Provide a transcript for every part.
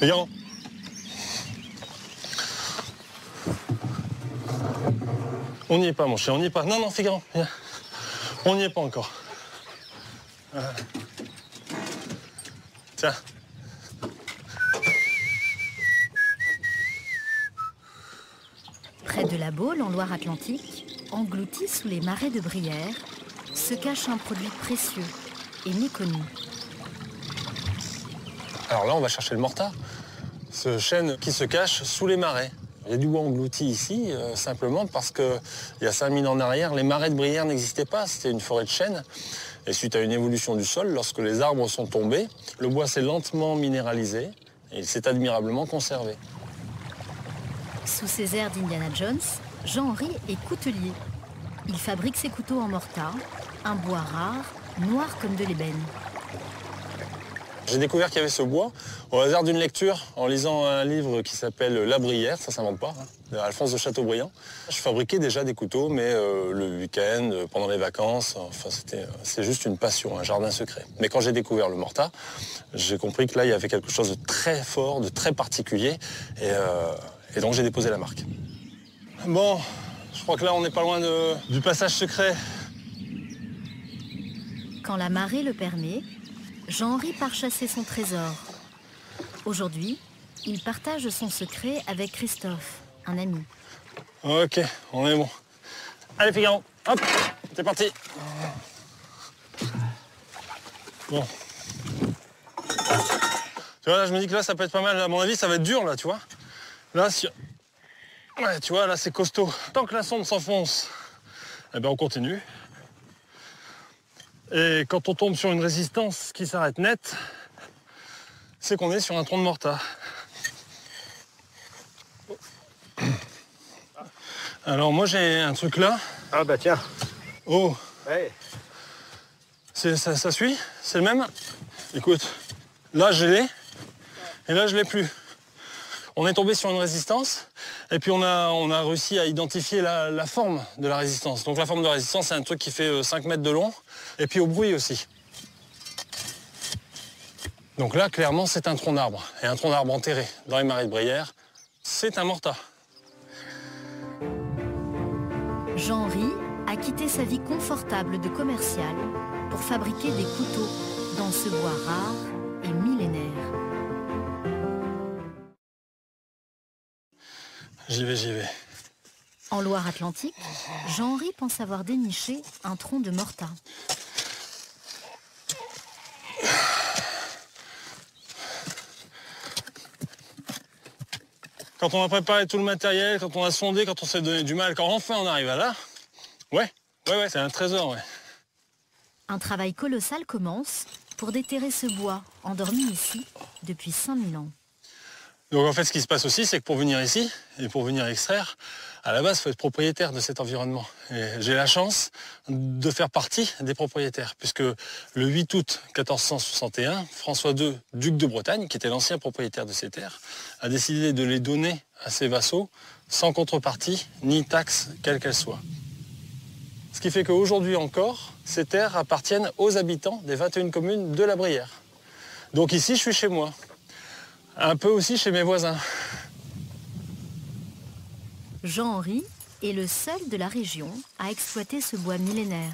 Figaro. On n'y est pas, mon chien, on n'y est pas. Non, non, Figaro, viens. On n'y est pas encore. Tiens. Près de la Baule, en Loire-Atlantique, englouti sous les marais de Brière, se cache un produit précieux et méconnu. Alors là, on va chercher le morta, ce chêne qui se cache sous les marais. Il y a du bois englouti ici, simplement parce qu'il y a 5000 ans en arrière, les marais de Brière n'existaient pas, c'était une forêt de chênes. Et suite à une évolution du sol, lorsque les arbres sont tombés, le bois s'est lentement minéralisé et il s'est admirablement conservé. Sous ses airs d'Indiana Jones, Jean-Henri est coutelier. Il fabrique ses couteaux en morta, un bois rare, noir comme de l'ébène. J'ai découvert qu'il y avait ce bois au hasard d'une lecture, en lisant un livre qui s'appelle La Brière, ça s'invente pas, d'Alphonse de Chateaubriand. Je fabriquais déjà des couteaux, mais le week-end, pendant les vacances, enfin c'est juste une passion, un jardin secret. Mais quand j'ai découvert le morta, j'ai compris que là, il y avait quelque chose de très fort, de très particulier, et donc j'ai déposé la marque. Bon, je crois que là, on n'est pas loin du passage secret. Quand la marée le permet, Jean-Henri part chasser son trésor. Aujourd'hui, il partage son secret avec Christophe, un ami. Ok, on est bon. Allez, Figaro, hop, c'est parti. Bon. Tu vois, là, je me dis que là, ça peut être pas mal. À mon avis, ça va être dur, là, tu vois. Là, si... Ouais, tu vois, là, c'est costaud. Tant que la sonde s'enfonce, eh ben, on continue. Et quand on tombe sur une résistance qui s'arrête net, c'est qu'on est sur un tronc de morta. Alors moi j'ai un truc là. Ah bah tiens. Oh. Ouais. Ça suit? C'est le même? Écoute, là je l'ai et là je l'ai plus. On est tombé sur une résistance et puis on a réussi à identifier la forme de la résistance. Donc la forme de la résistance, c'est un truc qui fait 5 mètres de long et puis au bruit aussi. Donc là, clairement, c'est un tronc d'arbre. Et un tronc d'arbre enterré dans les marais de Brière, c'est un morta. Jean-Henri a quitté sa vie confortable de commercial pour fabriquer des couteaux dans ce bois rare et millénaire. J'y vais. En Loire-Atlantique, Jean-Henri pense avoir déniché un tronc de morta. Quand on a préparé tout le matériel, quand on a sondé, quand on s'est donné du mal, quand enfin on arrive à là, ouais, c'est un trésor, ouais. Un travail colossal commence pour déterrer ce bois, endormi ici depuis 5000 ans. Donc en fait, ce qui se passe aussi, c'est que pour venir ici, et pour venir extraire, à la base, il faut être propriétaire de cet environnement. Et j'ai la chance de faire partie des propriétaires, puisque le 8 août 1461, François II, duc de Bretagne, qui était l'ancien propriétaire de ces terres, a décidé de les donner à ses vassaux, sans contrepartie, ni taxe, quelle qu'elle soit. Ce qui fait qu'aujourd'hui encore, ces terres appartiennent aux habitants des 21 communes de la Brière. Donc ici, je suis chez moi. Un peu aussi chez mes voisins. Jean-Henri est le seul de la région à exploiter ce bois millénaire.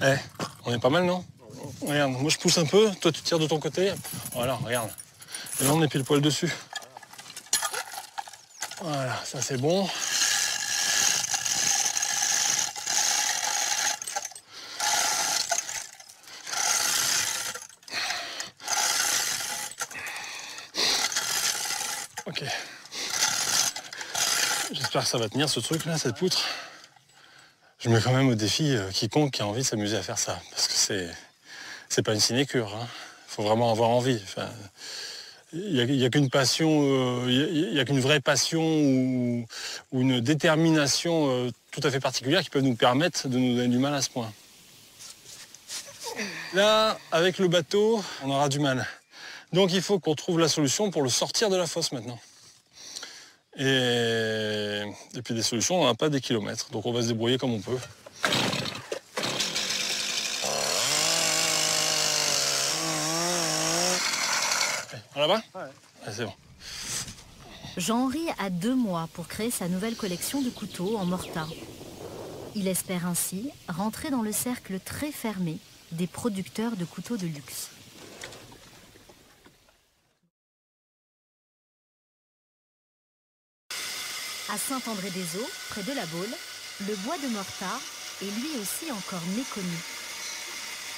Eh, on est pas mal, non? Regarde, moi je pousse un peu, toi tu tires de ton côté. Voilà, regarde. Et là on est pile poil dessus. Voilà, ça c'est bon. Ok. J'espère que ça va tenir ce truc là, cette poutre. Je mets quand même au défi quiconque qui a envie de s'amuser à faire ça. Parce que c'est pas une sinécure. Hein. Faut vraiment avoir envie. Enfin, il y a qu'une passion, il y a qu'une vraie passion ou une détermination tout à fait particulière qui peut nous permettre de nous donner du mal à ce point. Là, avec le bateau, on aura du mal. Donc il faut qu'on trouve la solution pour le sortir de la fosse maintenant. Et puis des solutions, on n'a pas des kilomètres. Donc on va se débrouiller comme on peut. Là-bas? Ouais. Ouais, c'est bon. Jean-Henri a 2 mois pour créer sa nouvelle collection de couteaux en morta. Il espère ainsi rentrer dans le cercle très fermé des producteurs de couteaux de luxe. À Saint-André-des-Eaux, près de la Baule, le bois de morta est lui aussi encore méconnu.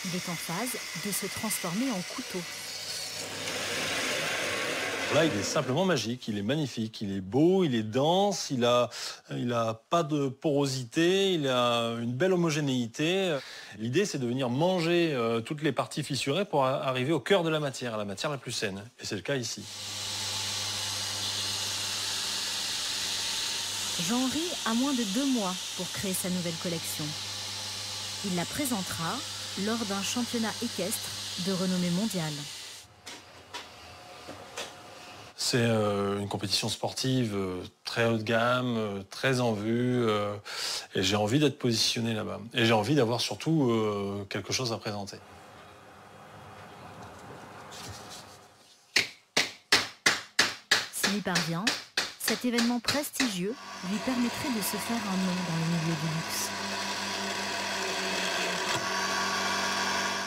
Il est en phase de se transformer en couteau. Là, il est simplement magique, il est magnifique, il est beau, il est dense, il a pas de porosité, il a une belle homogénéité. L'idée, c'est de venir manger toutes les parties fissurées pour arriver au cœur de la matière la plus saine. Et c'est le cas ici. Jean-Henri a moins de 2 mois pour créer sa nouvelle collection. Il la présentera lors d'un championnat équestre de renommée mondiale. C'est une compétition sportive très haut de gamme, très en vue, et j'ai envie d'être positionné là-bas. Et j'ai envie d'avoir surtout quelque chose à présenter. S'il y parvient, cet événement prestigieux lui permettrait de se faire un nom dans le milieu du luxe.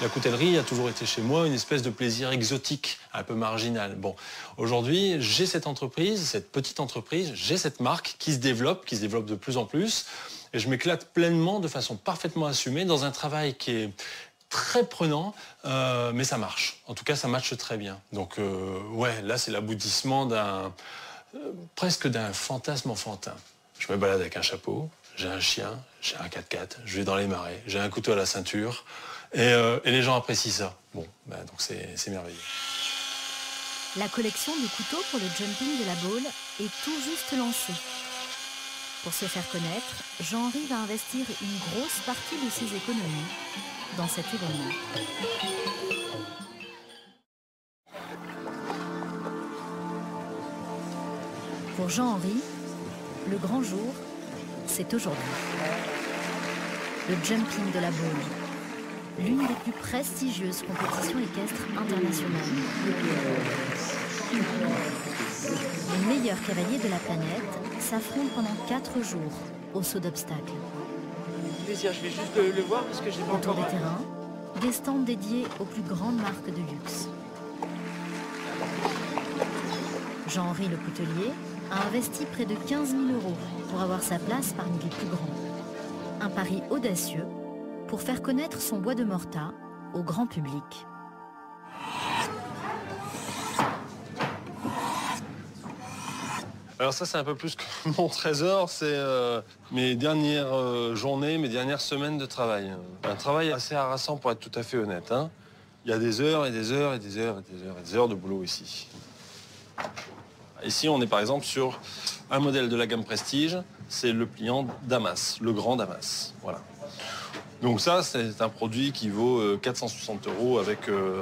La coutellerie a toujours été chez moi une espèce de plaisir exotique, un peu marginal. Bon, aujourd'hui, j'ai cette entreprise, cette petite entreprise, j'ai cette marque qui se développe de plus en plus. Et je m'éclate pleinement, de façon parfaitement assumée, dans un travail qui est très prenant, mais ça marche. En tout cas, ça matche très bien. Donc, ouais, là, c'est l'aboutissement presque d'un fantasme enfantin. Je me balade avec un chapeau, j'ai un chien, j'ai un 4x4, je vais dans les marais, j'ai un couteau à la ceinture. Et les gens apprécient ça. Bon, ben, donc c'est merveilleux. La collection de couteaux pour le jumping de la Baule est tout juste lancée. Pour se faire connaître, Jean-Henri va investir une grosse partie de ses économies dans cet événement. Pour Jean-Henri, le grand jour, c'est aujourd'hui. Le jumping de la Baule. L'une des plus prestigieuses compétitions équestres internationales. Les meilleurs cavaliers de la planète s'affrontent pendant 4 jours au saut d'obstacles. Plaisir, je vais juste le voir parce que j'ai pas Autour encore... des terrains, des stands dédiés aux plus grandes marques de luxe. Jean-Henri le coutelier a investi près de 15 000 € pour avoir sa place parmi les plus grands. Un pari audacieux pour faire connaître son bois de morta au grand public. Alors ça, c'est un peu plus que mon trésor, c'est mes dernières journées, mes dernières semaines de travail. Un travail assez harassant pour être tout à fait honnête, hein. Il y a des heures et des heures et des heures et des heures et des heures de boulot ici. Ici, on est par exemple sur un modèle de la gamme Prestige, c'est le pliant Damas, le grand Damas, voilà. Donc ça, c'est un produit qui vaut 460 €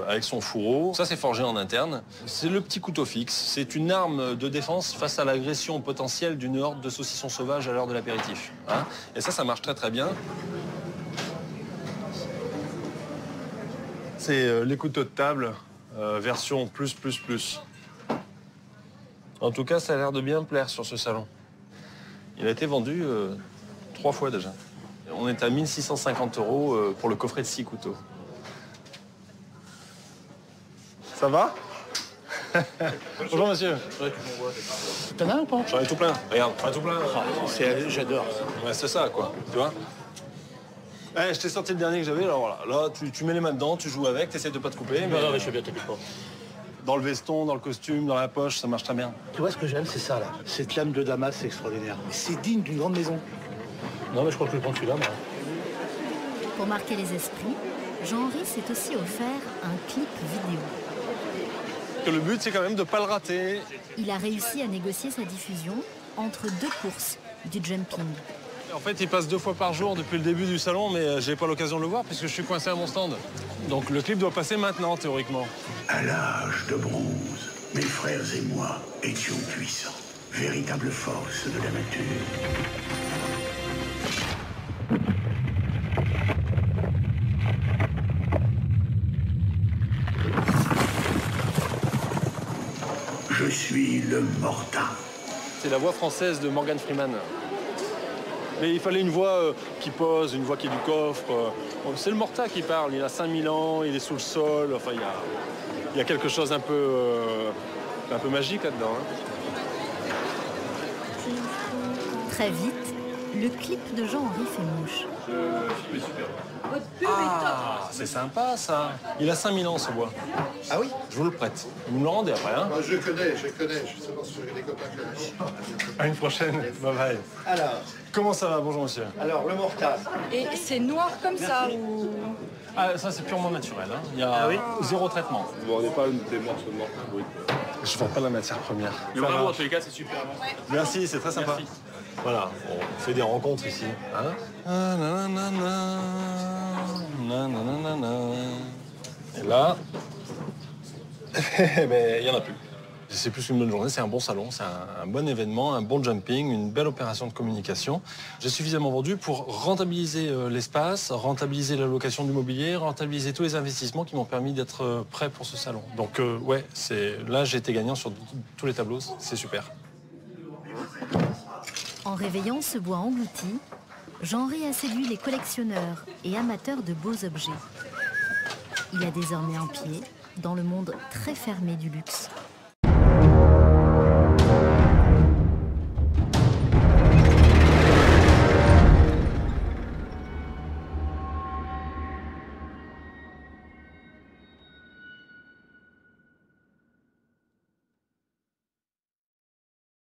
avec son fourreau. Ça, c'est forgé en interne. C'est le petit couteau fixe. C'est une arme de défense face à l'agression potentielle d'une horde de saucissons sauvages à l'heure de l'apéritif. Hein, et ça marche très très bien. C'est les couteaux de table, version plus. En tout cas, ça a l'air de bien plaire sur ce salon. Il a été vendu 3 fois déjà. On est à 1 650 € pour le coffret de 6 couteaux. Ça va? Bonjour monsieur. T'en as un pas? J'en ai tout plein. Regarde, j'en ai tout plein. J'adore. Ouais, c'est ça quoi, tu vois. Je t'ai sorti le dernier que j'avais, alors voilà. Là, tu mets les mains dedans, tu joues avec, t'essaies de pas te couper. Non, mais je sais bien, t'inquiète pas. Dans le veston, dans le costume, dans la poche, ça marche très bien. Tu vois, ce que j'aime, c'est ça, là. Cette lame de Damas, c'est extraordinaire. C'est digne d'une grande maison. Non, mais je crois que je vais prendre celui-là, moi. Pour marquer les esprits, Jean-Henri s'est aussi offert un clip vidéo. Le but, c'est quand même de ne pas le rater. Il a réussi à négocier sa diffusion entre 2 courses du jumping. En fait, il passe 2 fois par jour depuis le début du salon, mais j'ai pas l'occasion de le voir puisque je suis coincé à mon stand. Donc le clip doit passer maintenant, théoriquement. À l'âge de bronze, mes frères et moi étions puissants, véritable force de la nature. le Morta. C'est la voix française de Morgan Freeman. Mais il fallait une voix qui pose, une voix qui est du coffre. C'est le Morta qui parle, il a 5000 ans, il est sous le sol. Enfin, il y a quelque chose un peu magique là-dedans. Hein. Très vite, le clip de Jean-Henri fait mouche. Ah, c'est sympa ça. Il a 5000 ans ce bois. Ah oui? Je vous le prête. Vous me le rendez après, hein? Je connais. Je sais pas si j'ai des copains qui connaissent. À une prochaine. Bye bye. Alors, Comment ça va? Bonjour monsieur. le Morta. Et c'est noir comme ça ou... Ah, ça c'est purement naturel. Hein. Il y a zéro traitement. Vous ne vendez pas des morceaux de morta brut. Je vends pas la matière première. Mais bravo, en tous les cas, c'est super. Merci, c'est très sympa. Merci. Voilà, on fait des rencontres ici. Hein? Ah, nanana, nanana. Et là, mais il n'y en a plus. C'est plus qu'une bonne journée, c'est un bon salon, c'est un bon événement, un bon jumping, une belle opération de communication. J'ai suffisamment vendu pour rentabiliser l'espace, rentabiliser la location du mobilier, rentabiliser tous les investissements qui m'ont permis d'être prêt pour ce salon. Donc ouais, là j'ai été gagnant sur tous les tableaux, c'est super. En réveillant ce bois englouti, Jean-Henri a séduit les collectionneurs et amateurs de beaux objets. Il a désormais un pied dans le monde très fermé du luxe.